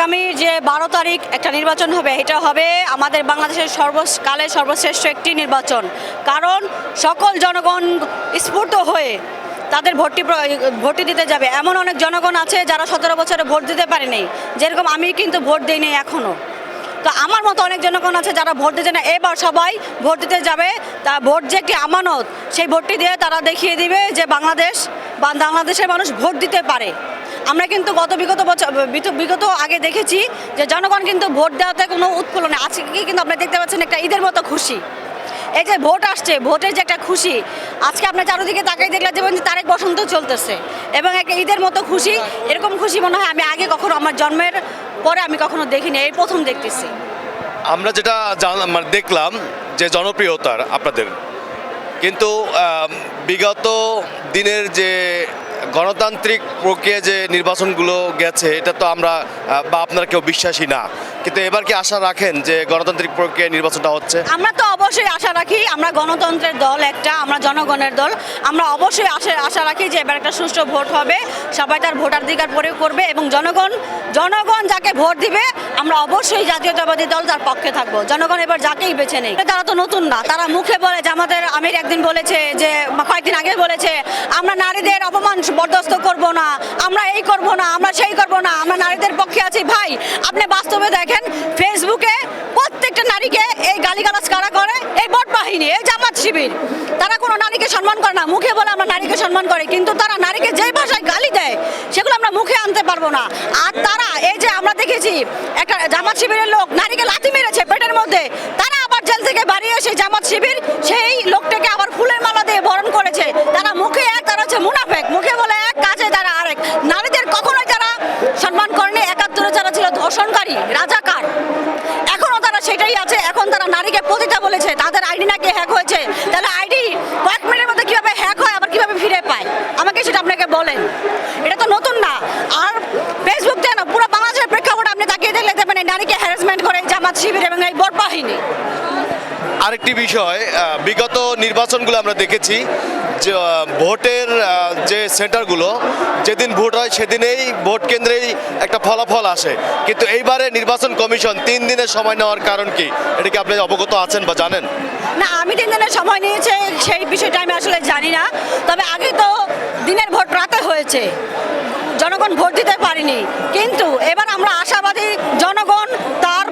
আগামী যে 12 তারিখ একটা নির্বাচন হবে, এটা হবে আমাদের বাংলাদেশের সর্বকালের সর্বশ্রেষ্ঠ একটি নির্বাচন। কারণ সকল জনগণ স্ফূর্ত হয়ে তাদের ভোটটি দিতে যাবে। এমন অনেক জনগণ আছে যারা 17 বছরে ভোট দিতে পারেনি, যেরকম আমি কিন্তু ভোট দিইনি এখনও। তো আমার মতো অনেক জনগণ আছে যারা ভোট দিতে না, এবার সবাই ভোট দিতে যাবে। তা ভোট যে একটি আমানত, সেই ভোটটি দিয়ে তারা দেখিয়ে দিবে যে বাংলাদেশের মানুষ ভোট দিতে পারে। আমরা কিন্তু বিগত আগে দেখেছি যে জনগণ কিন্তু ভোট দেওয়াতে কোনো উৎফুল্ল নেই। আজকে কিন্তু আপনারা দেখতে পাচ্ছেন একটা ঈদের মতো খুশি। এই যে ভোট আসছে, ভোটের যে একটা খুশি, আজকে আপনার চারদিকে তাকাই দেখলে যেমন তারেক বসন্ত চলতেছে এবং একটা ঈদের মতো খুশি। এরকম খুশি মনে হয় আমি আগে কখনো আমার জন্মের পরে আমি কখনো দেখিনি, এই প্রথম দেখতেছি। আমরা যেটা জানলাম মানে দেখলাম যে জনপ্রিয়তার আপনাদের, কিন্তু বিগত দিনের যে গণতান্ত্রিক প্রক্রিয়া যে নির্বাচনগুলো গেছে, এটা তো আমরা বা আপনারা কেউ বিশ্বাসী না, কিন্তু এবার কি আশা রাখেন যে গণতান্ত্রিক প্রক্রিয়ায় নির্বাচনটা হচ্ছে? আমরা তো অবশ্যই আশা রাখি, আমরা গণতন্ত্রের দল একটা, আমরা জনগণের দল। আমরা অবশ্যই আশা রাখি যে এবার একটা সুষ্ঠু ভোট হবে, সবাই তার ভোটাধিকার প্রয়োগ করবে এবং জনগণ যাকে ভোট দিবে আমরা অবশ্যই জাতীয়তাবাদী দল তার পক্ষে থাকবো। জনগণ এবার যাকেই বেছে নেই। তারা তো নতুন না, তারা মুখে বলে যে আমির একদিন বলেছে, যে কয়েকদিন আগে বলেছে আমরা নারীদের অপমান বরদাস্ত করব না, আমরা এই করব না, আমরা সেই করব না, আমরা নারীদের পক্ষে আছি। ভাই, আপনি বাস্তবে দেখেন ফেসবুকে প্রত্যেকটা নারীকে এই গালিগালাজ কারা করে? এই ভোট বাহিনী, এই জামাত শিবির। তারা কোনো নারীকে সম্মান করে না, মুখে বলে আমরা নারীকে সম্মান করি, কিন্তু তারা নারীকে যেই ভাষায় গালি দেয় সেগুলো আমরা মুখে আনতে পারবো না। আর তারা এই যে আমরা দেখেছি একটা জামাত শিবিরের লোক নারীকে লাথি মেরেছে পেটের মধ্যে, তারা আবার জেল থেকে বাড়িয়ে এসে জামাত শিবির সেই লোকটাকে আবার ফুলের মালা দিয়ে বরণ করেছে। তারা মুখে এক, তারা হচ্ছে মুনাফেক, মুখে বলে এক, কাজে তারা আরেক। নারীদের কখনোই তারা সম্মান করেনি। 71-এ যারা ছিল ধর্ষণকারী, রাজাকার, এখনো তারা সেটাই আছে। এখন তারা নারীকে পতিতা বলেছে, তাদের আইডি নাকি হ্যাক হয়েছে। তাহলে আইডি কয়েক মিনিটের মধ্যে কিভাবে হ্যাক হয়, আবার কিভাবে ফিরে পায়, আমাকে সেটা আপনাকে বলেন। এটা তো নতুন না। আর ফেসবুক দেন পুরো বাংলাদেশের প্রেক্ষাপট আপনি তাকিয়ে দেখলে দেখবেন এই নারীকে হ্যারাসমেন্ট করে জামাত শিবির এবং এই ভোট বাহিনী। আরেকটি বিষয়, বিগত নির্বাচনগুলো আমরা দেখেছি যে ভোটের যে সেন্টারগুলো, যেদিন ভোট হয় সেদিনেই ভোট কেন্দ্রেই একটা ফলাফল আসে, কিন্তু এইবারে নির্বাচন কমিশন 3 দিনের সময় নেওয়ার কারণ কি? এটা কি আপনি অবগত আছেন বা জানেন? না, আমি 3 দিনের সময় নিয়েছে সেই বিষয়টা আমি আসলে জানি না। তবে আগে তো দিনের ভোট রাতে হয়েছে, জনগণ ভোট দিতে পারেনি। কিন্তু এবার আমরা আশাবাদী জনগণ তার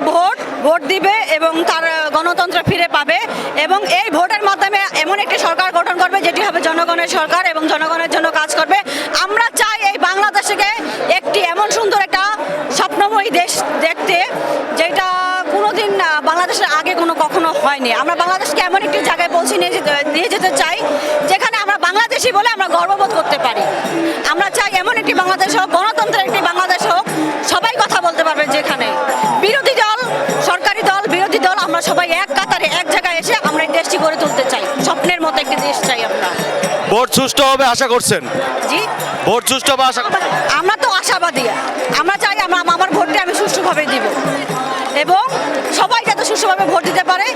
ভোট দিবে এবং তার গণতন্ত্র ফিরে পাবে এবং এই ভোটের মাধ্যমে এমন একটি সরকার গঠন করবে যেটি হবে জনগণের সরকার এবং জনগণের জন্য কাজ করবে। আমরা চাই এই বাংলাদেশকে একটি এমন সুন্দর একটা স্বপ্নময়ী দেশ দেখতে, যেটা কোনোদিন বাংলাদেশের আগে কখনো হয়নি। আমরা বাংলাদেশকে এমন একটি জায়গায় পৌঁছে নিয়ে যেতে চাই যেখানে আমরা বাংলাদেশি বলে আমরা গর্ববোধ করতে পারি। আমরা চাই এমন একটি বাংলাদেশ হোক, গণতন্ত্রের একটি বাংলাদেশ হোক, সবাই কথা বলতে পারবে, যেখানে বিরোধী দল, সরকারি দল, বিরোধী দল আমরা সবাই এক কাতারে এক জায়গায় এসে আমরা এই দেশটি গড়ে তুলতে চাই। স্বপ্নের মতো একটি দেশ চাই আমরা। ভোট সুষ্ঠু হবে আশা করছেন? জি, ভোট সুষ্ঠু হবে আশা করছেন? আমরা তো আশাবাদী। আমরা চাই আমার ভোটটা আমি সুষ্ঠুভাবে দিব এবং সবাই যাতে সুষ্ঠুভাবে ভোট দিতে পারে,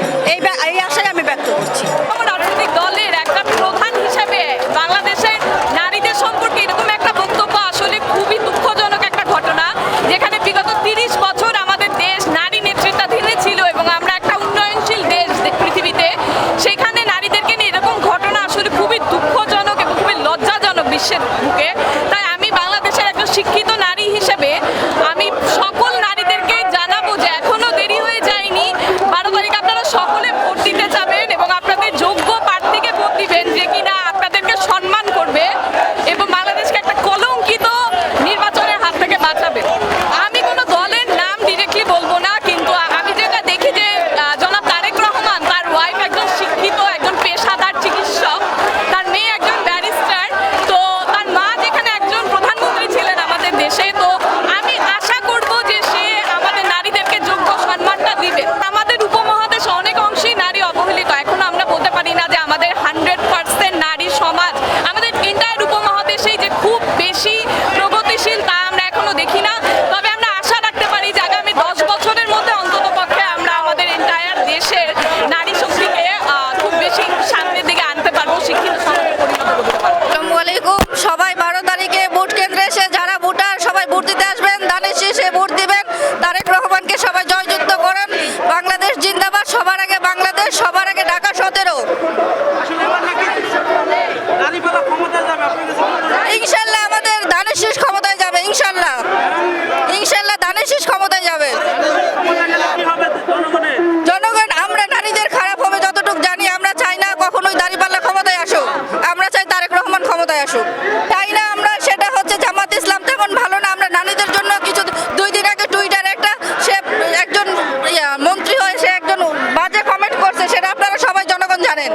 এই আশায় আমি ব্যক্ত করছি। রাজনৈতিক দলের একটা প্রধান হিসেবে বাংলাদেশের নারীদের সম্পর্কে এরকম একটা বক্তব্য আসলে খুবই দুঃখজনক একটা ঘটনা, যেখানে বিগত 30 বছর আমাদের দেশ নারী নেতৃত্বাধীনে ছিল এবং আমরা একটা উন্নয়নশীল দেশ পৃথিবীতে, সেখানে নারীদেরকে নিয়ে এরকম ঘটনা আসলে খুবই দুঃখজনক এবং খুবই লজ্জাজনক বিশ্বের বুকে। তাই